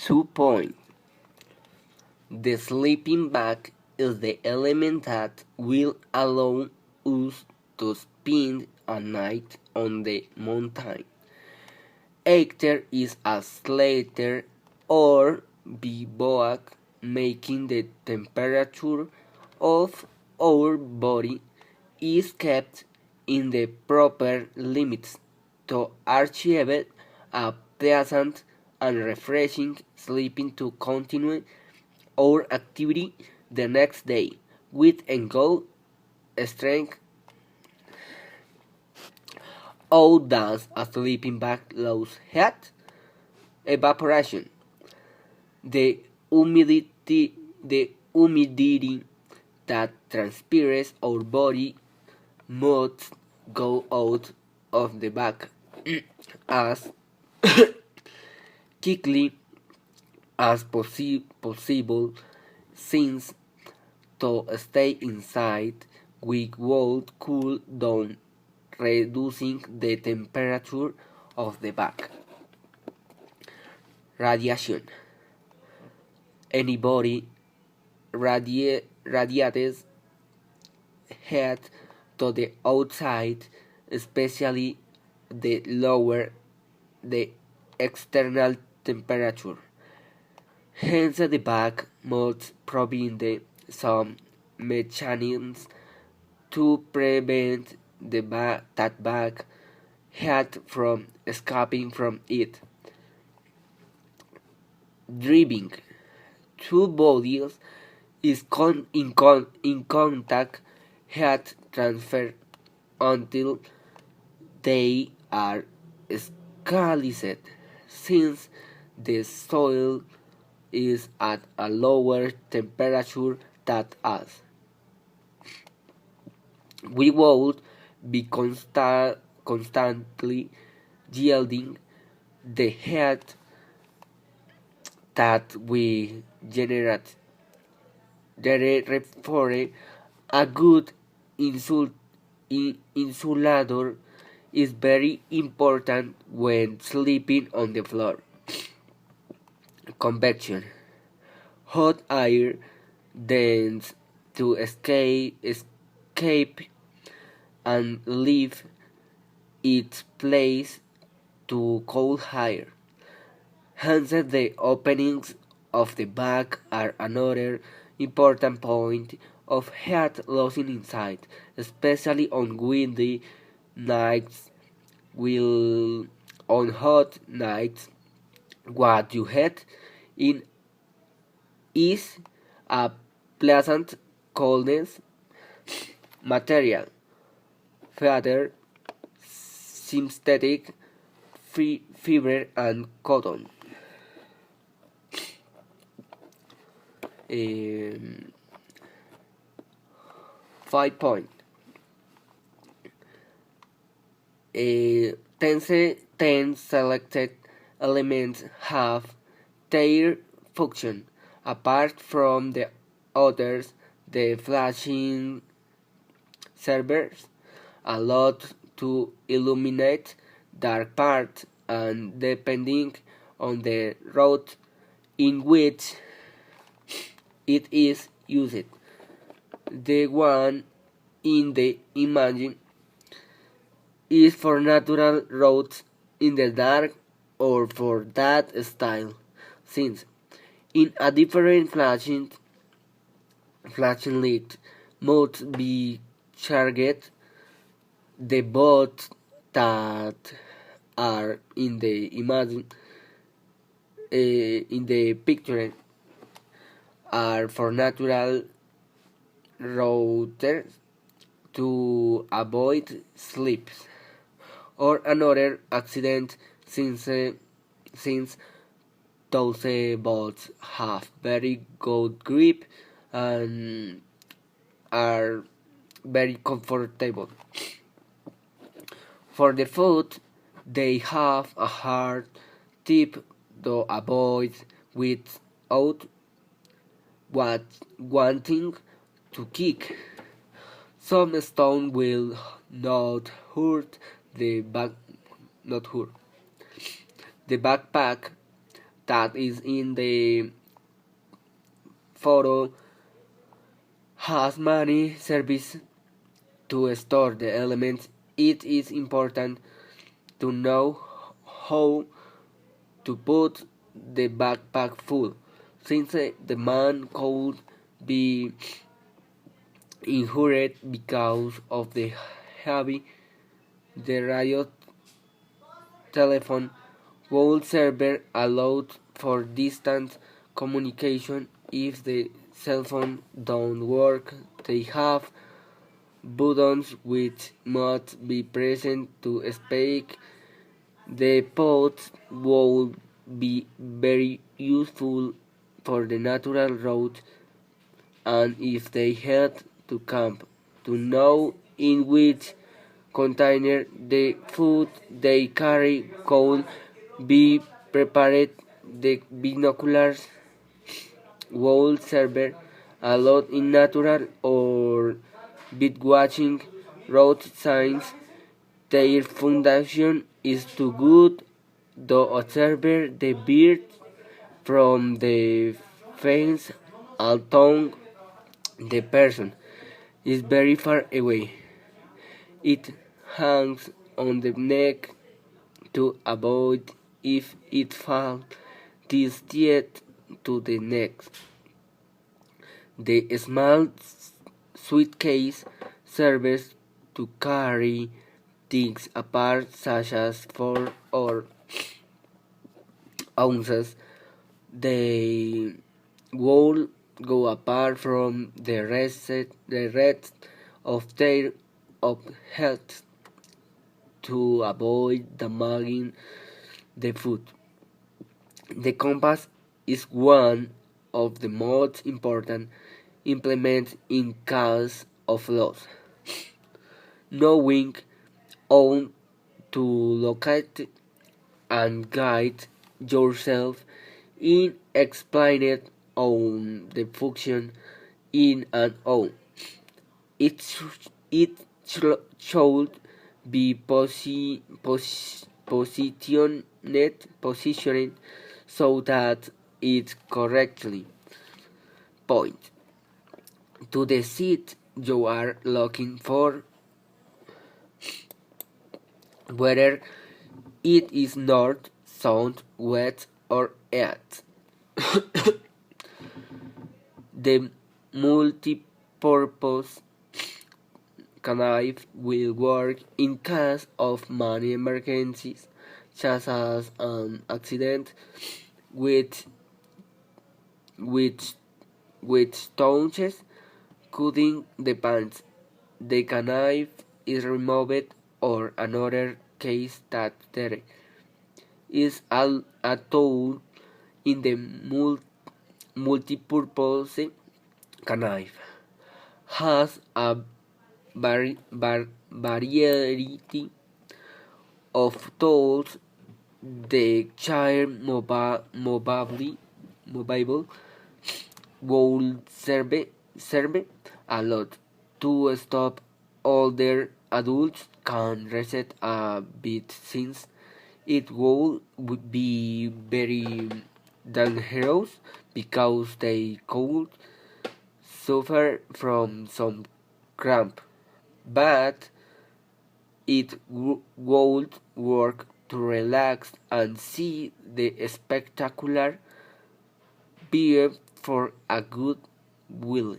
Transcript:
2 point. The sleeping bag is the element that will allow us to spend a night on the mountain. Either is a shelter or bivouac, making the temperature of our body is kept in the proper limits to achieve a pleasant and refreshing sleeping to continue our activity the next day with enjoy strength. How does a sleeping bag lose heat? Evaporation. The humidity that transpires our body must go out of the bag as quickly as possible, since to stay inside we would cool down, reducing the temperature of the bag. Radiation. Anybody radiates heat to the outside, especially the lower the external temperature. Hence, the bag must provide some mechanisms to prevent that bag heat from escaping from it. Driving. Two bodies is in contact heat transfer until they are scalded, since the soil is at a lower temperature than us. We would be constantly yielding the heat that we generate. Therefore, a good insulator is very important when sleeping on the floor. Convection. Hot air tends to escape and leave its place to cold air. Hence, the openings of the bag are another important point of heat losing inside, especially on windy nights. Will on hot nights, what you had in is a pleasant coldness material, feather, synthetic fiber, and cotton. Um, 5 point. 10 selected elements have their function. Apart from the others, the flashing servers a lot to illuminate dark parts, and depending on the route in which it is used, the one in the image is for natural roads in the dark or for that style, since in a different flashing light must be charged. The boats that are in the image in the picture are for natural routers to avoid slips or another accident, since those boats have very good grip and are very comfortable. For the foot, they have a hard tip to avoid without wanting to kick. Some stone will not hurt the back, not hurt the backpack, that is in the photo has many services to store the elements. It is important to know how to put the backpack full, since the man could be injured because of the heavy. The radio telephone wall server allowed for distant communication. If the cell phone don't work, they have buttons which must be present to speak. The pods would be very useful for the natural route and if they head to camp to know in which container the food they carry could be prepared. The binoculars will serve a lot in natural or bird watching road signs. Their function is to guide the observer the bird from the fence, although the person is very far away. It hangs on the neck to avoid if it falls this yet to the neck. The small suitcase serves to carry things apart such as 4 or ounces. They will go apart from the rest of their objects to avoid damaging the food. The compass is one of the most important implements in case of loss. Knowing how to locate and guide yourself in explained on the function in and out. It should be positioned so that it correctly points to the seat you are looking for, whether it is north, south, west, or east. The multi-purpose knife will work in case of many emergencies, such as an accident with which touches cutting the pants. The knife is removed or another case that there is a tool in the multi-purpose knife has a variety of tools. The child mobile will serve a lot to stop older adults can reset a bit since it would be very dangerous because they could suffer from some cramp, but it would work to relax and see the spectacular view for a good will.